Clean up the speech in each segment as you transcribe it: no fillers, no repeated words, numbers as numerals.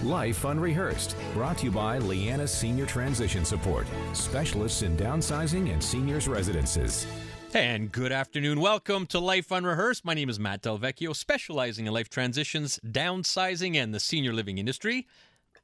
Life Unrehearsed, brought to you by Lianas Senior Transition Support, specialists in downsizing and seniors' residences. And good afternoon. Welcome to Life Unrehearsed. My name is Matt Delvecchio, specializing in life transitions, downsizing, and the senior living industry.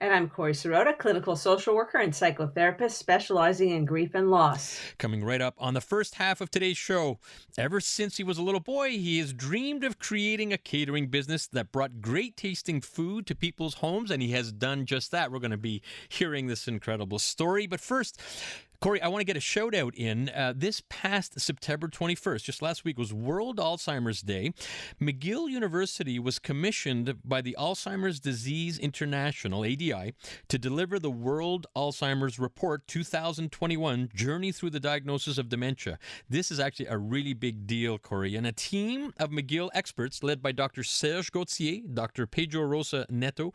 And I'm Corrie, clinical social worker and psychotherapist specializing in grief and loss. Coming right up on the first half of today's show. Ever since he was a little boy, he has dreamed of creating a catering business that brought great tasting food to people's homes, and he has done just that. We're going to be hearing this incredible story. But first, Corrie, I want to get a shout out in. This past September 21st, just last week, was World Alzheimer's Day. McGill University was commissioned by the Alzheimer's Disease International, ADI, to deliver the World Alzheimer's Report 2021, Journey Through the Diagnosis of Dementia. This is actually a really big deal, Corrie. And a team of McGill experts led by Dr. Serge Gauthier, Dr. Pedro Rosa Neto,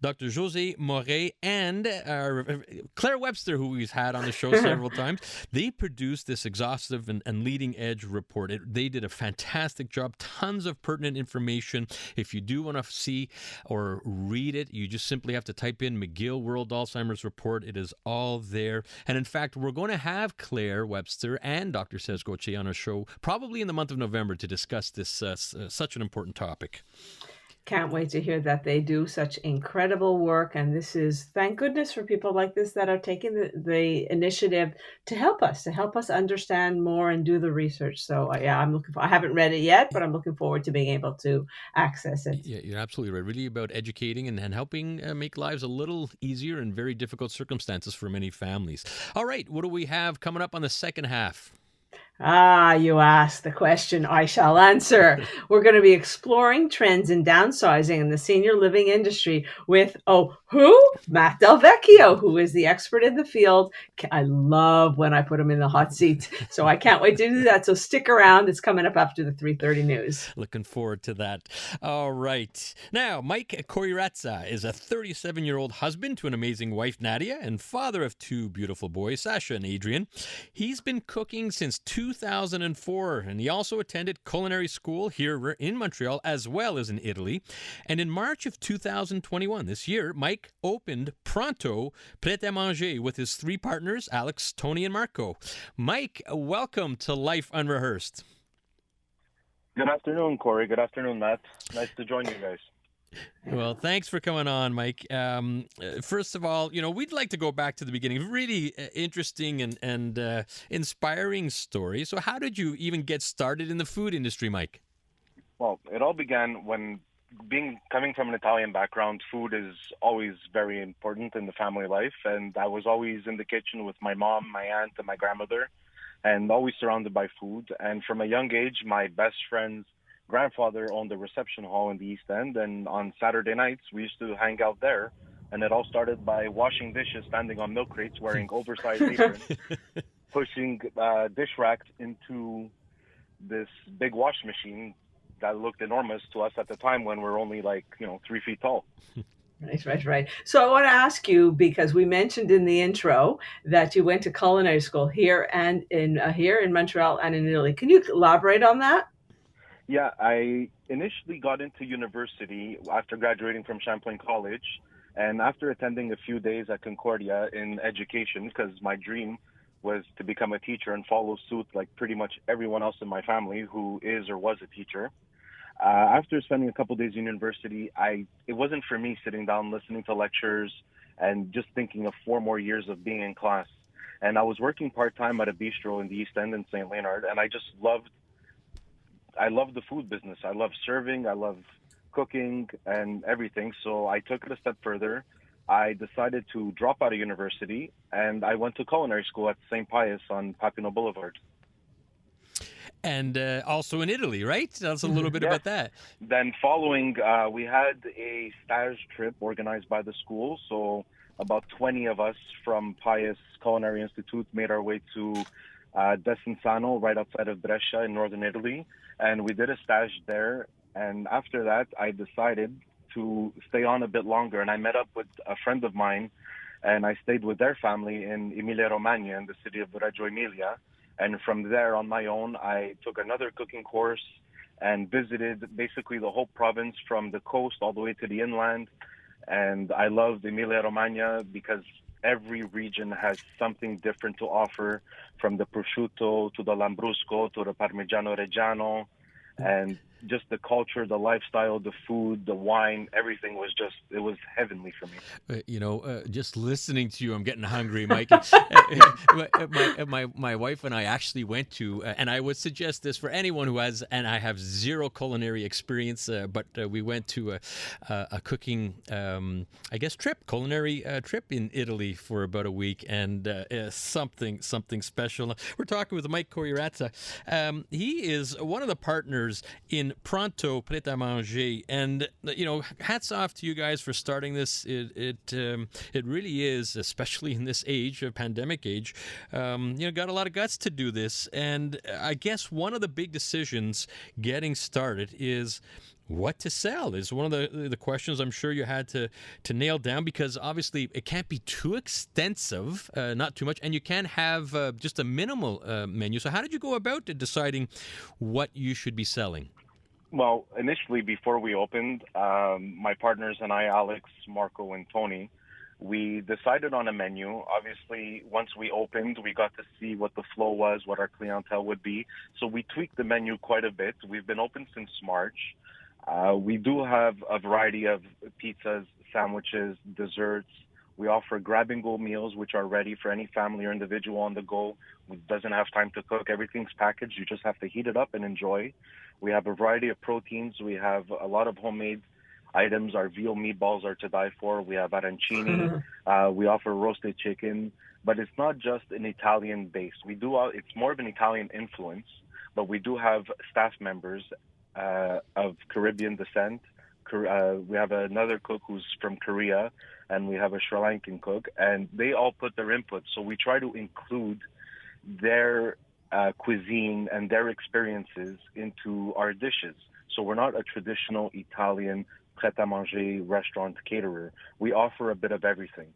Dr. José Moret, and Claire Webster, who we've had on the show several times. They produced this exhaustive and leading edge report. They did a fantastic job. Tons of pertinent information. If you do want to see or read it, you just simply have to type in McGill World Alzheimer's Report. It is all there. And in fact, we're going to have Claire Webster and Dr. Serge Gauthier on our show probably in the month of November to discuss this such an important topic. Can't wait to hear that they do such incredible work. And this is, thank goodness for people like this that are taking the initiative to help us understand more and do the research. So yeah, I haven't read it yet, but I'm looking forward to being able to access it. Yeah, you're absolutely right. Really about educating and helping make lives a little easier in very difficult circumstances for many families. All right, what do we have coming up on the second half? You asked the question I shall answer. We're going to be exploring trends in downsizing in the senior living industry with, who? Matt Delvecchio, who is the expert in the field. I love when I put him in the hot seat, so I can't wait to do that. So stick around. It's coming up after the 3:30 news. Looking forward to that. All right. Now, Mike Coirazza is a 37-year-old husband to an amazing wife, Nadia, and father of two beautiful boys, Sasha and Adrian. He's been cooking since 2004, and he also attended culinary school here in Montreal as well as in Italy. And in March of 2021, this year, Mike opened Pronto Prêt À Manger with his three partners, Alex, Tony, and Marco. Mike, welcome to Life Unrehearsed. Good afternoon, Corey. Good afternoon, Matt. Nice to join you guys. Well, thanks for coming on, Mike. First of all, we'd like to go back to the beginning. Really interesting and inspiring story. So how did you even get started in the food industry, Mike? Well, it all began when coming from an Italian background, food is always very important in the family life. And I was always in the kitchen with my mom, my aunt, and my grandmother, and always surrounded by food. And from a young age, my best friend's grandfather owned a reception hall in the East End, and on Saturday nights we used to hang out there. And it all started by washing dishes, standing on milk crates, wearing oversized aprons, pushing dish racks into this big wash machine that looked enormous to us at the time when we were only 3 feet tall. Right. So I want to ask you, because we mentioned in the intro that you went to culinary school here and here in Montreal and in Italy. Can you elaborate on that? Yeah, I initially got into university after graduating from Champlain College, and after attending a few days at Concordia in education, because my dream was to become a teacher and follow suit like pretty much everyone else in my family who is or was a teacher. After spending a couple days in university, it wasn't for me sitting down, listening to lectures, and just thinking of 4 more years of being in class. And I was working part-time at a bistro in the East End in St. Leonard, and I love the food business. I love serving, I love cooking and everything. So I took it a step further. I decided to drop out of university, and I went to culinary school at St. Pius on Papineau Boulevard. And also in Italy, right? Tell us a little bit about that. Then following, we had a stage trip organized by the school. So about 20 of us from Pius Culinary Institute made our way to Desenzano, right outside of Brescia in northern Italy. And we did a stage there. And after that, I decided to stay on a bit longer. And I met up with a friend of mine, and I stayed with their family in Emilia-Romagna, in the city of Reggio Emilia. And from there, on my own, I took another cooking course and visited basically the whole province from the coast all the way to the inland. And I loved Emilia Romagna because every region has something different to offer, from the prosciutto to the lambrusco to the parmigiano reggiano, and just the culture, the lifestyle, the food, the wine, everything was just, it was heavenly for me. Just listening to you, I'm getting hungry, Mike. My wife and I actually went to, and I would suggest this for anyone who has, and I have zero culinary experience, but we went to a cooking, I guess, culinary trip in Italy for about a week, and something special. We're talking with Mike Coirazza. He is one of the partners in Pronto Prêt À Manger, and hats off to you guys for starting this. It really is, especially in this age, a pandemic age, got a lot of guts to do this. And I guess one of the big decisions getting started is what to sell. Is one of the questions I'm sure you had to nail down, because obviously it can't be too extensive, not too much, and you can't have just a minimal menu. So how did you go about deciding what you should be selling? Well, initially, before we opened, my partners and I, Alex, Marco, and Tony, we decided on a menu. Obviously, once we opened, we got to see what the flow was, what our clientele would be. So we tweaked the menu quite a bit. We've been open since March. We do have a variety of pizzas, sandwiches, desserts. We offer grab-and-go meals, which are ready for any family or individual on the go who doesn't have time to cook. Everything's packaged. You just have to heat it up and enjoy. We have a variety of proteins. We have a lot of homemade items. Our veal meatballs are to die for. We have arancini. We offer roasted chicken. But it's not just an Italian base. It's more of an Italian influence, but we do have staff members of Caribbean descent. We have another cook who's from Korea, and we have a Sri Lankan cook, and they all put their input. So we try to include their cuisine and their experiences into our dishes. So we're not a traditional Italian pret-à-manger restaurant caterer. We offer a bit of everything.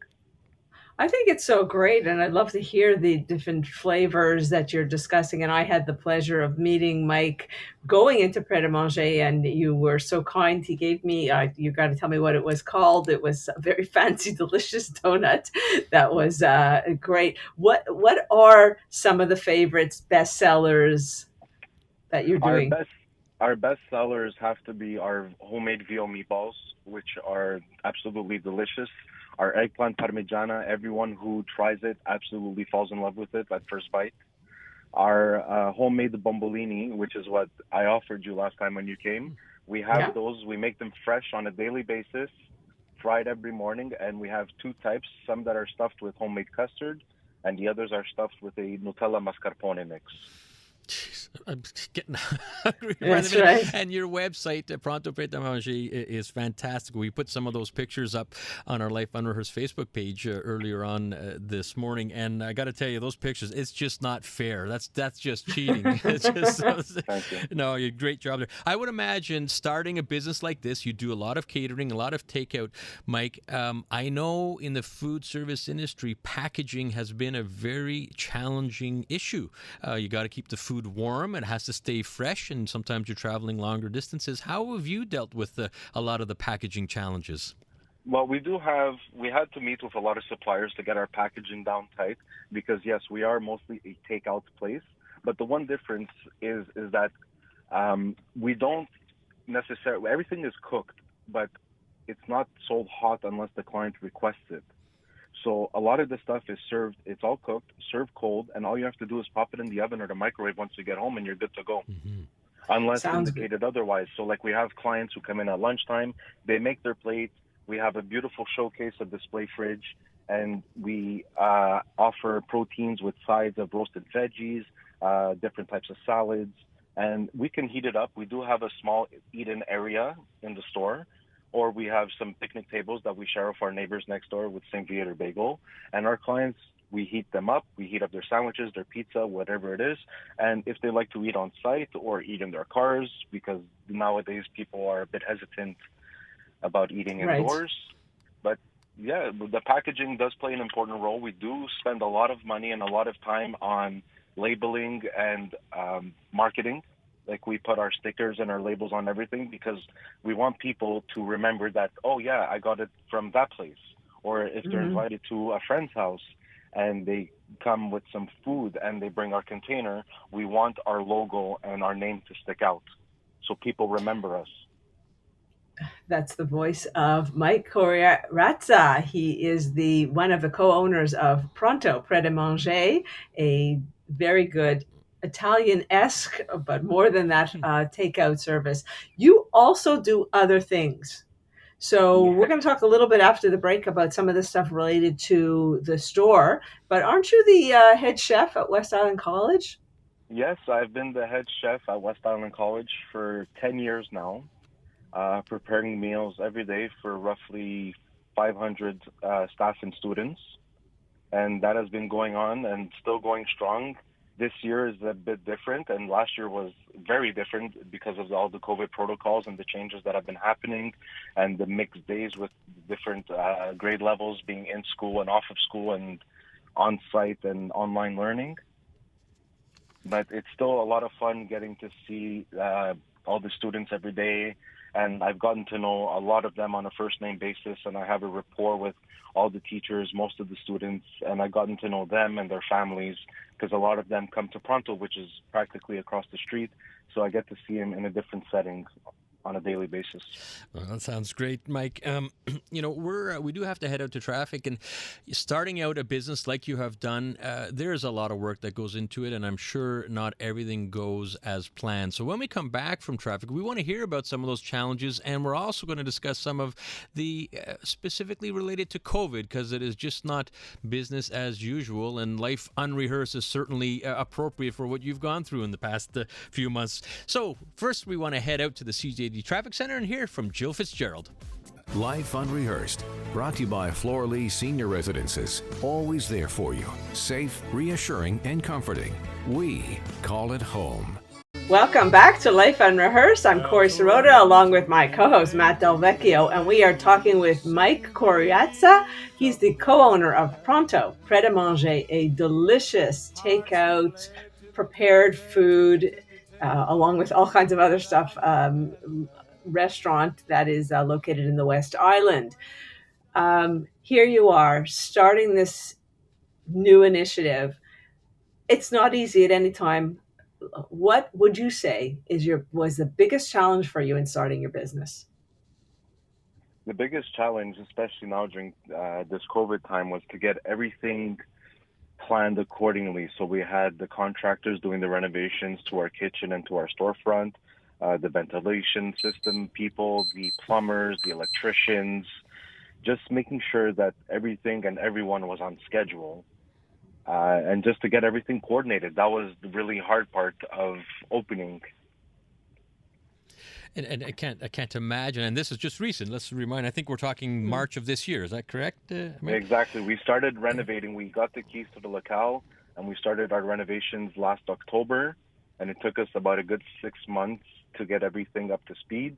I think it's so great, and I'd love to hear the different flavors that you're discussing. And I had the pleasure of meeting Mike going into Pret a Manger, and you were so kind. He gave me, you got to tell me what it was called. It was a very fancy, delicious donut that was great. What are some of the favorites, best sellers that you're doing? Our best sellers have to be our homemade veal meatballs, which are absolutely delicious. Our eggplant parmigiana, everyone who tries it absolutely falls in love with it at first bite. Our homemade bombolini, which is what I offered you last time when you came. We have those. We make them fresh on a daily basis, fried every morning, and we have two types, some that are stuffed with homemade custard, and the others are stuffed with a Nutella mascarpone mix. Jeez, I'm getting hungry. That's right. And your website, Pronto Prêt À Manger, is fantastic. We put some of those pictures up on our Life Unrehearsed Facebook page earlier on this morning, and I got to tell you, those pictures, it's just not fair. That's just cheating. It's just, Thank you. No, you great job there. I would imagine starting a business like this, you do a lot of catering, a lot of takeout, Mike. I know in the food service industry, packaging has been a very challenging issue. You got to keep the food warm. It has to stay fresh, and sometimes you're traveling longer distances. How have you dealt with a lot of the packaging challenges? Well, we had to meet with a lot of suppliers to get our packaging down tight, because yes, we are mostly a takeout place. But the one difference is that we don't necessarily, everything is cooked, but it's not sold hot unless the client requests it. So a lot of the stuff is served, it's all cooked, served cold, and all you have to do is pop it in the oven or the microwave once you get home, and you're good to go. Mm-hmm. Unless indicated otherwise. So like we have clients who come in at lunchtime, they make their plate, we have a beautiful showcase, a display fridge, and we offer proteins with sides of roasted veggies, different types of salads, and we can heat it up. We do have a small eat-in area in the store, or we have some picnic tables that we share with our neighbors next door with St. Viator Bagel. And our clients, we heat them up. We heat up their sandwiches, their pizza, whatever it is. And if they like to eat on site or eat in their cars, because nowadays people are a bit hesitant about eating indoors. But yeah, the packaging does play an important role. We do spend a lot of money and a lot of time on labeling and marketing. Like, we put our stickers and our labels on everything because we want people to remember that, oh yeah, I got it from that place. Or if they're invited to a friend's house and they come with some food and they bring our container, we want our logo and our name to stick out so people remember us. That's the voice of Mike Coirazza. He is one of the co-owners of Pronto Prêt À Manger, a very good Italian-esque, but more than that, takeout service. You also do other things. So we're going to talk a little bit after the break about some of the stuff related to the store. But aren't you the head chef at West Island College? Yes, I've been the head chef at West Island College for 10 years now, preparing meals every day for roughly 500 staff and students. And that has been going on and still going strong. This year is a bit different, and last year was very different because of all the COVID protocols and the changes that have been happening, and the mixed days with different grade levels being in school and off of school and on-site and online learning. But it's still a lot of fun getting to see all the students every day, and I've gotten to know a lot of them on a first-name basis, and I have a rapport with all the teachers, most of the students, and I've gotten to know them and their families because a lot of them come to Pronto, which is practically across the street, so I get to see them in a different setting on a daily basis. Well, that sounds great, Mike. We do have to head out to traffic, and starting out a business like you have done, there's a lot of work that goes into it, and I'm sure not everything goes as planned. So when we come back from traffic, we want to hear about some of those challenges, and we're also going to discuss some of the specifically related to COVID, because it is just not business as usual, and life unrehearsed is certainly appropriate for what you've gone through in the past few months. So first, we want to head out to the CJAD Traffic Center and hear from Jill Fitzgerald. Life Unrehearsed, brought to you by Flora Lee Senior Residences. Always there for you. Safe, reassuring, and comforting. We call it home. Welcome back to Life Unrehearsed. I'm Corrie Sirota, along with my co-host Matt Del Vecchio, and we are talking with Mike Coirazza. He's the co-owner of Pronto Prêt À Manger, a delicious takeout, prepared food, along with all kinds of other stuff, restaurant that is located in the West Island. Here you are starting this new initiative. It's not easy at any time. What would you say was the biggest challenge for you in starting your business? The biggest challenge, especially now during this COVID time, was to get everything planned accordingly. So we had the contractors doing the renovations to our kitchen and to our storefront, the ventilation system people, the plumbers, the electricians, just making sure that everything and everyone was on schedule. And just to get everything coordinated. That was the really hard part of opening. And I can't imagine. And this is just recent. Let's remind. I think we're talking March of this year. Is that correct? Mike? Exactly. We started renovating. We got the keys to the locale, and we started our renovations last October. And it took us about a good 6 months to get everything up to speed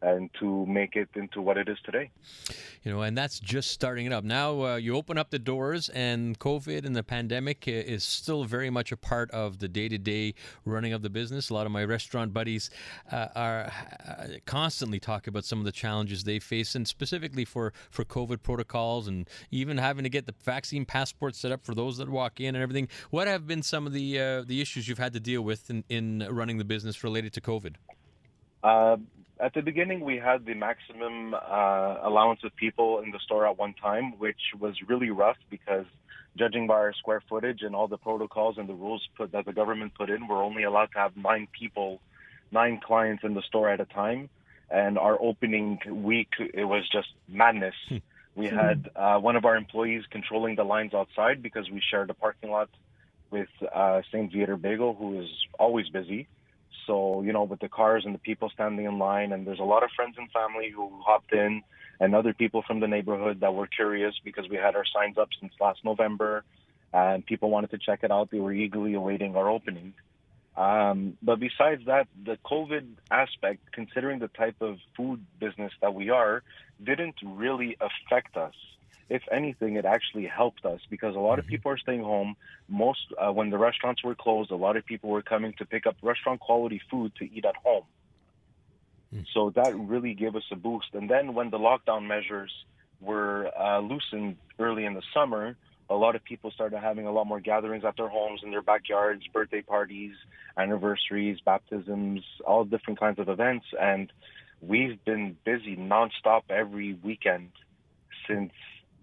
and to make it into what it is today. And that's just starting it up. Now you open up the doors, and COVID and the pandemic is still very much a part of the day-to-day running of the business. A lot of my restaurant buddies are constantly talk about some of the challenges they face, and specifically for COVID protocols, and even having to get the vaccine passport set up for those that walk in and everything. What have been some of the issues you've had to deal with in running the business related to COVID? At the beginning, we had the maximum allowance of people in the store at one time, which was really rough because judging by our square footage and all the protocols and the rules that the government put in, we're only allowed to have 9 clients in the store at a time. And our opening week, it was just madness. We had one of our employees controlling the lines outside because we shared a parking lot with St. Viator Bagel, who is always busy. So, with the cars and the people standing in line, and there's a lot of friends and family who hopped in, and other people from the neighborhood that were curious because we had our signs up since last November, and people wanted to check it out. They were eagerly awaiting our opening. But besides that, the COVID aspect, considering the type of food business that we are, didn't really affect us. If anything, it actually helped us because a lot of people are staying home. When the restaurants were closed, a lot of people were coming to pick up restaurant quality food to eat at home. So that really gave us a boost. And then when the lockdown measures were loosened early in the summer, a lot of people started having a lot more gatherings at their homes, in their backyards, birthday parties, anniversaries, baptisms, all different kinds of events. And we've been busy nonstop every weekend since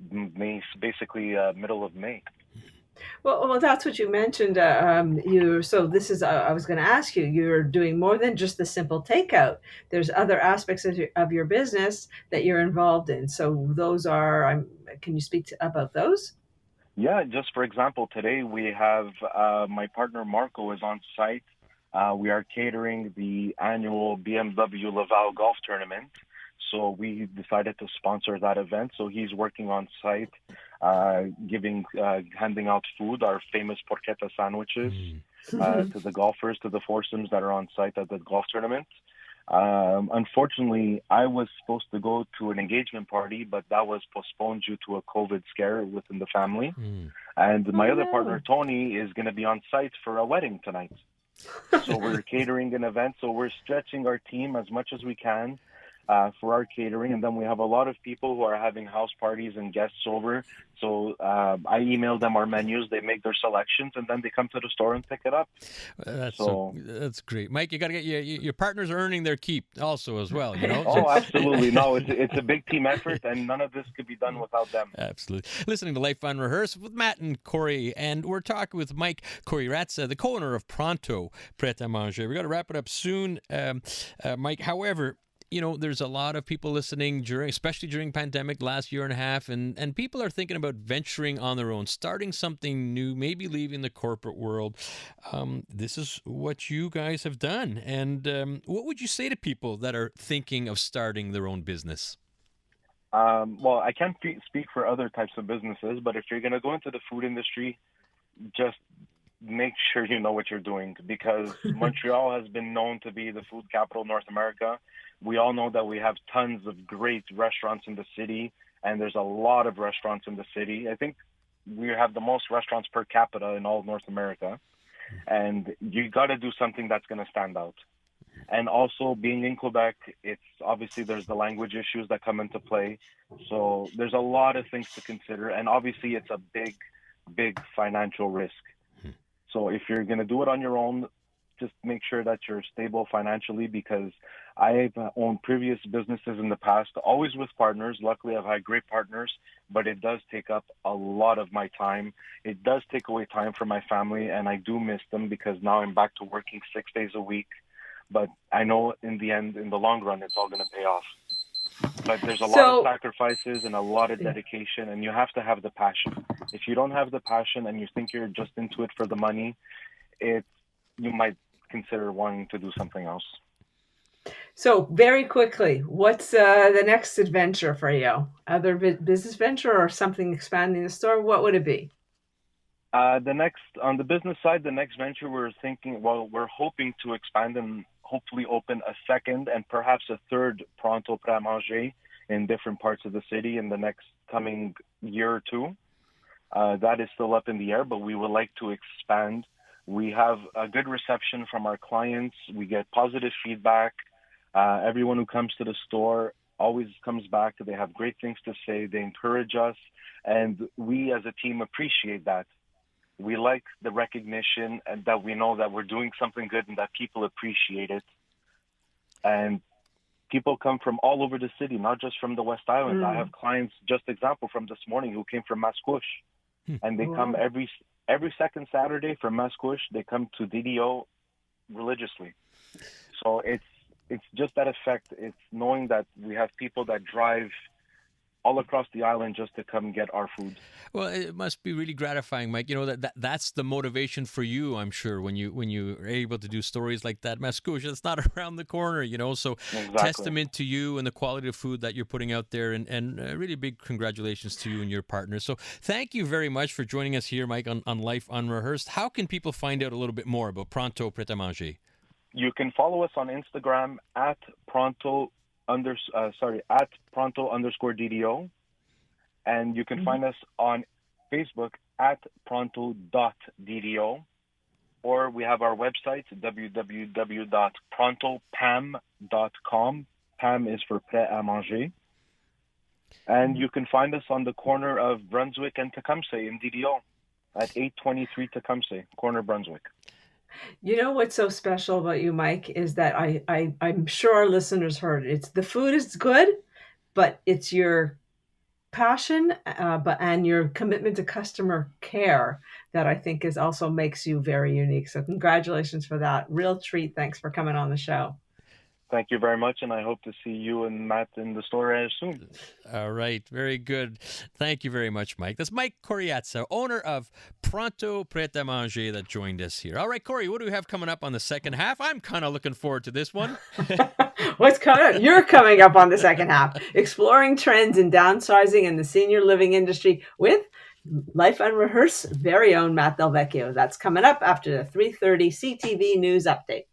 May, basically middle of May. Well, that's what you mentioned. So this is, I was going to ask you, you're doing more than just the simple takeout. There's other aspects of your business that you're involved in. So those are, can you speak about those? Yeah, just for example, today we have my partner Marco is on site. We are catering the annual BMW Laval Golf Tournament. So we decided to sponsor that event. So he's working on site, handing out food, our famous porchetta sandwiches, to the golfers, to the foursomes that are on site at the golf tournament. Unfortunately, I was supposed to go to an engagement party, but that was postponed due to a COVID scare within the family. And my other partner, Tony, is going to be on site for a wedding tonight. So we're catering an event. So we're stretching our team as much as we can for our catering. And then we have a lot of people who are having house parties and guests over. So I email them our menus, they make their selections, and then they come to the store and pick it up. That's great. Mike, you got to get your partners are earning their keep also as well, you know? Oh, absolutely. No, it's a big team effort, and none of this could be done without them. Absolutely. Listening to Life Unrehearsed with Matt and Corrie, and we're talking with Mike Ratza, the co-owner of Pronto Prêt À Manger. We're going to wrap it up soon, Mike. However, you know, there's a lot of people listening especially during pandemic last year and a half, and people are thinking about venturing on their own, starting something new, maybe leaving the corporate world. This is what you guys have done. And what would you say to people that are thinking of starting their own business? Well, I can't speak for other types of businesses, but if you're going to go into the food industry, just make sure you know what you're doing, because Montreal has been known to be the food capital of North America. We all know that we have tons of great restaurants in the city, and there's a lot of restaurants in the city. I think we have the most restaurants per capita in all of North America, and you got to do something that's going to stand out. And also, being in Quebec, it's obviously there's the language issues that come into play. So there's a lot of things to consider, and obviously it's a big financial risk. So if you're going to do it on your own, just make sure that you're stable financially, because I've owned previous businesses in the past, always with partners. Luckily, I've had great partners, but it does take up a lot of my time. It does take away time from my family, and I do miss them because now I'm back to working 6 days a week. But I know in the end, in the long run, it's all going to pay off. But there's a lot of sacrifices and a lot of dedication, and you have to have the passion. If you don't have the passion and you think you're just into it for the money, you might consider wanting to do something else. So very quickly, what's the next adventure for you? Other business venture or something expanding the store? What would it be? On the business side, the next venture we're hoping to expand and hopefully open a second and perhaps a third Pronto Prêt À Manger in different parts of the city in the next coming year or two. That is still up in the air, but we would like to expand. We have a good reception from our clients. We get positive feedback. Everyone who comes to the store always comes back. They have great things to say. They encourage us, and we as a team appreciate that. We like the recognition and that we know that we're doing something good and that people appreciate it. And people come from all over the city, not just from the West Island. I have clients, just example from this morning, who came from Mascouche. And they come every second Saturday from Mascouche. They come to DDO religiously. So it's just that effect. It's knowing that we have people that drive all across the island just to come get our food. Well, it must be really gratifying, Mike. You know that's the motivation for you, I'm sure, when you are able to do stories like that. Mascouche, it's not around the corner, you know. So, Exactly. testament to you and the quality of food that you're putting out there, and really big congratulations to you and your partners. So, thank you very much for joining us here, Mike, on Life Unrehearsed. How can people find out a little bit more about Pronto Prêt À Manger? You can follow us on Instagram at Pronto_DDO. And you can find us on Facebook at Pronto.DDO. Or we have our website, www.prontopam.com. PAM is for Prêt à Manger. And you can find us on the corner of Brunswick and Tecumseh in DDO at 823 Tecumseh, corner Brunswick. You know what's so special about you, Mike, is that I'm sure our listeners heard it. It's the food is good, but it's your passion and your commitment to customer care that I think is also makes you very unique. So congratulations for that. Real treat. Thanks for coming on the show. Thank you very much, and I hope to see you and Matt in the store soon. All right. Very good. Thank you very much, Mike. That's Mike Coirazza, owner of Pronto Prêt À Manger, that joined us here. All right, Corrie, what do we have coming up on the second half? I'm kind of looking forward to this one. What's coming up? You're coming up on the second half. Exploring trends in downsizing in the senior living industry with Life Unrehearsed very own Matt Del Vecchio. That's coming up after the 3:30 CTV News Update.